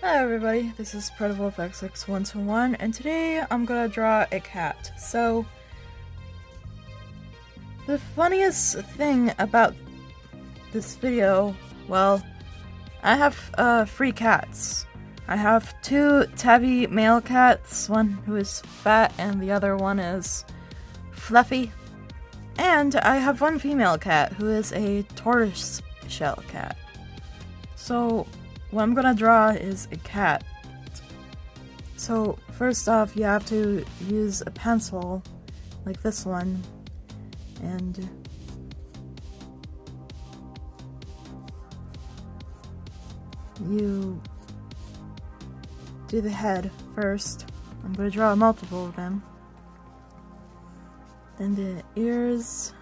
Hi everybody, this is PrettyWolfXX121 and today I'm gonna draw a cat. So, the funniest thing about this video, well, I have 3 cats. I have 2 tabby male cats, one who is fat and the other one is fluffy. And I have 1 female cat who is a tortoise shell cat. So, what I'm gonna draw is a cat. So, first off, you have to use a pencil, like this one, and you do the head first. I'm gonna draw multiple of them. Then the ears.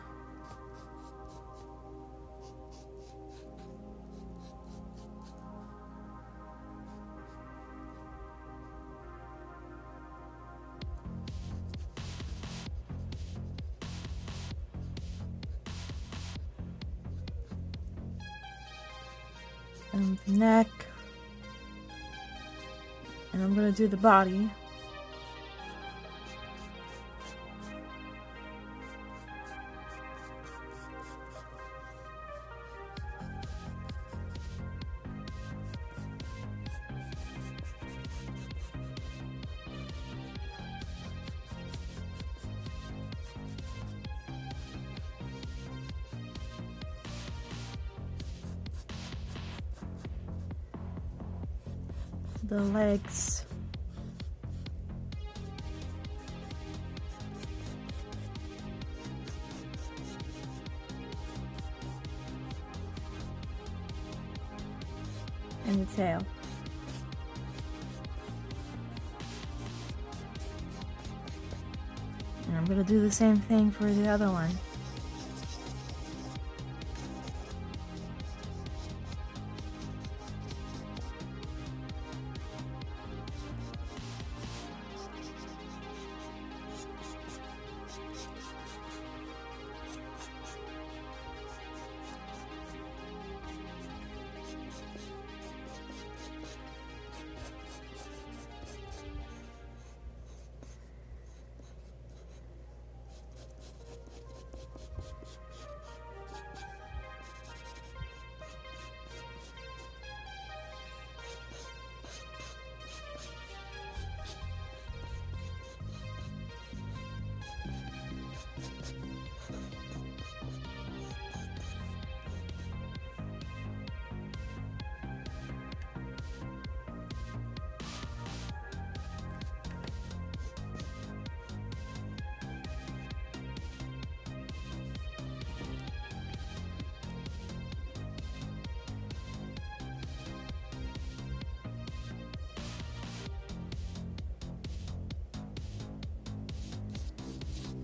And the neck. And I'm gonna do the body. The legs. And the tail. And I'm gonna do the same thing for the other one.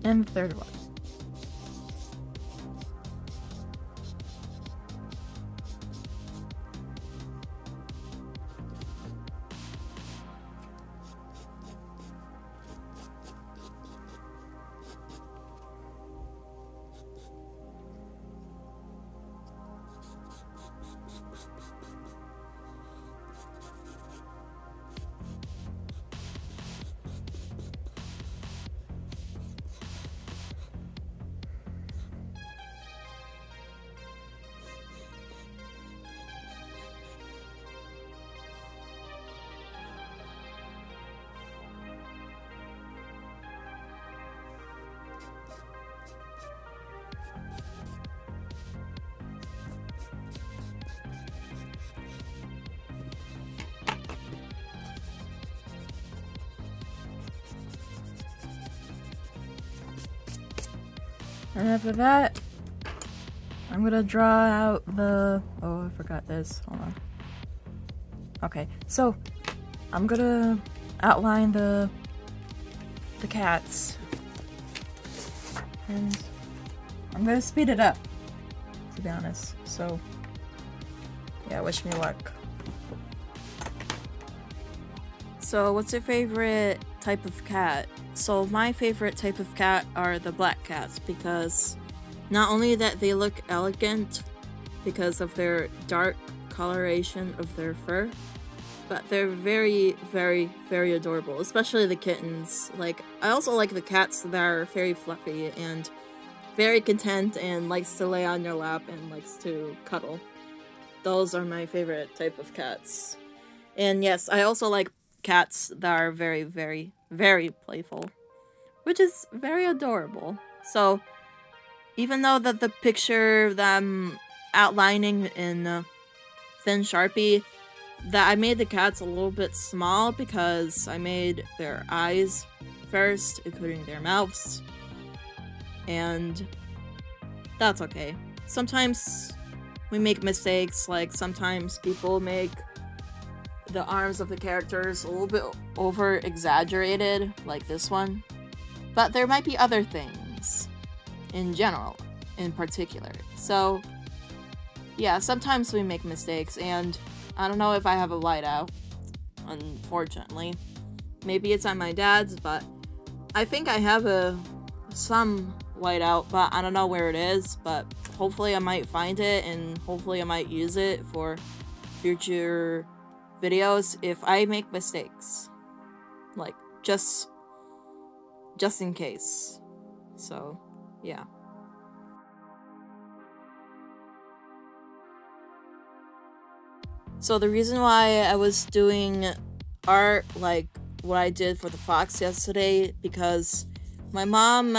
And the third one. And after that, I'm gonna draw out the... Oh, I forgot this. Hold on. Okay, so I'm gonna outline the cats. And I'm gonna speed it up, to be honest. So, yeah, wish me luck. So, what's your favorite type of cat? So my favorite type of cat are the black cats, because not only that they look elegant because of their dark coloration of their fur, but they're very, very, very adorable, especially the kittens. Like, I also like the cats that are very fluffy and very content and likes to lay on your lap and likes to cuddle. Those are my favorite type of cats. And yes, I also like cats that are very, very, very playful, which is very adorable. So, even though that the picture that I'm outlining in thin Sharpie, that I made the cats a little bit small because I made their eyes first, including their mouths, and that's okay. Sometimes we make mistakes, like sometimes people make the arms of the characters a little bit over exaggerated, like this one, but there might be other things in general, in particular. So yeah, sometimes we make mistakes, and I don't know if I have a whiteout, unfortunately. Maybe it's at my dad's, but I think I have some whiteout, but I don't know where it is, but hopefully I might find it, and hopefully I might use it for future videos if I make mistakes. Like, just in case. So, yeah. So the reason why I was doing art like what I did for the fox yesterday, because my mom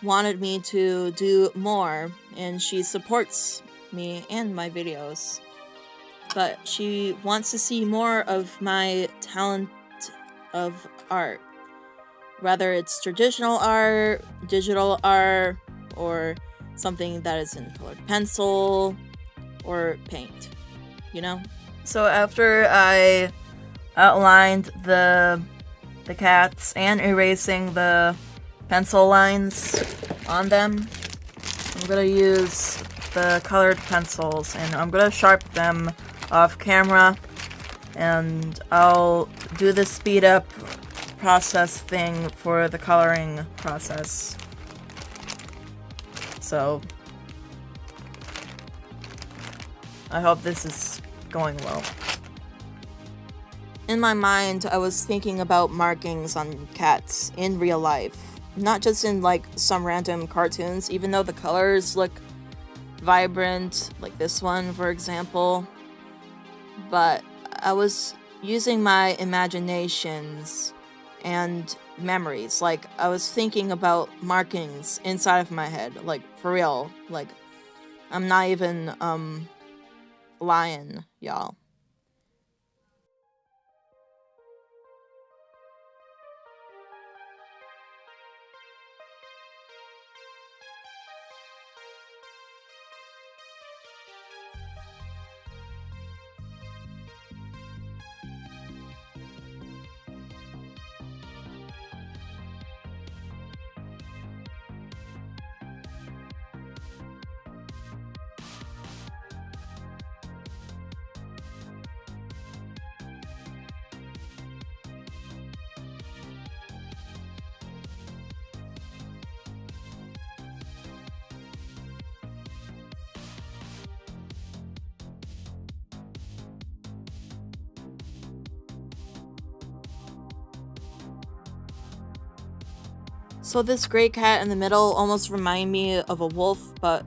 wanted me to do more, and she supports me and my videos, but she wants to see more of my talent of art, whether it's traditional art, digital art, or something that is in colored pencil or paint, you know? So after I outlined the cats and erasing the pencil lines on them, I'm gonna use the colored pencils and I'm gonna sharpen them off camera, and I'll do the speed up process thing for the coloring process. So I hope this is going well. In my mind, I was thinking about markings on cats in real life, not just in like some random cartoons, even though the colors look vibrant, like this one for example, but I was using my imaginations and memories. Like, I was thinking about markings inside of my head, like for real, like I'm not even lying, y'all. So this gray cat in the middle almost reminded me of a wolf, but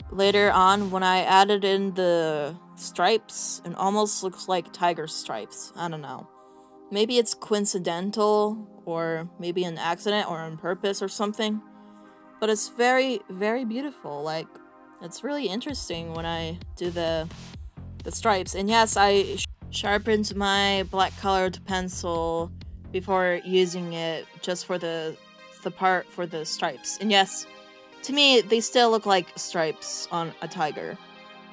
later on when I added in the stripes, it almost looks like tiger stripes. I don't know. Maybe it's coincidental, or maybe an accident, or on purpose or something. But it's very, very beautiful. Like, it's really interesting when I do the stripes. And yes, I sharpened my black colored pencil before using it just for the part for the stripes. And yes, to me, they still look like stripes on a tiger.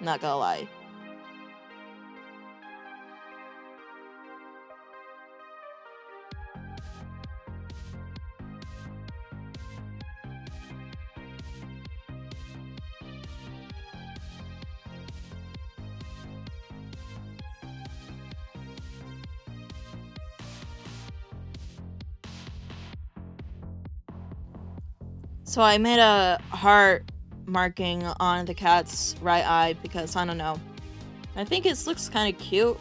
Not gonna lie. So I made a heart marking on the cat's right eye because, I don't know, I think it looks kind of cute,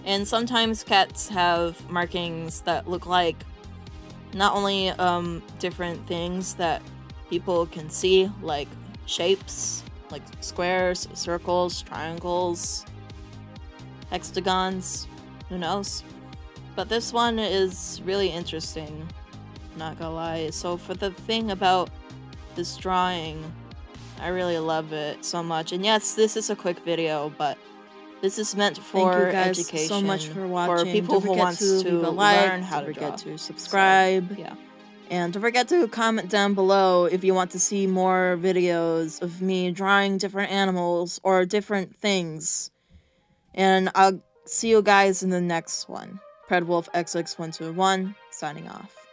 And sometimes cats have markings that look like not only different things that people can see, like shapes, like squares, circles, triangles, hexagons, who knows? But this one is really interesting, not gonna lie. So for the thing about this drawing, I really love it so much. And yes, this is a quick video, but this is meant for Thank you guys education, so much for watching. for people who want to leave a like, learn how to draw. Don't forget to subscribe. So, yeah. And don't forget to comment down below if you want to see more videos of me drawing different animals or different things. And I'll see you guys in the next one. PredWolf XX121 signing off.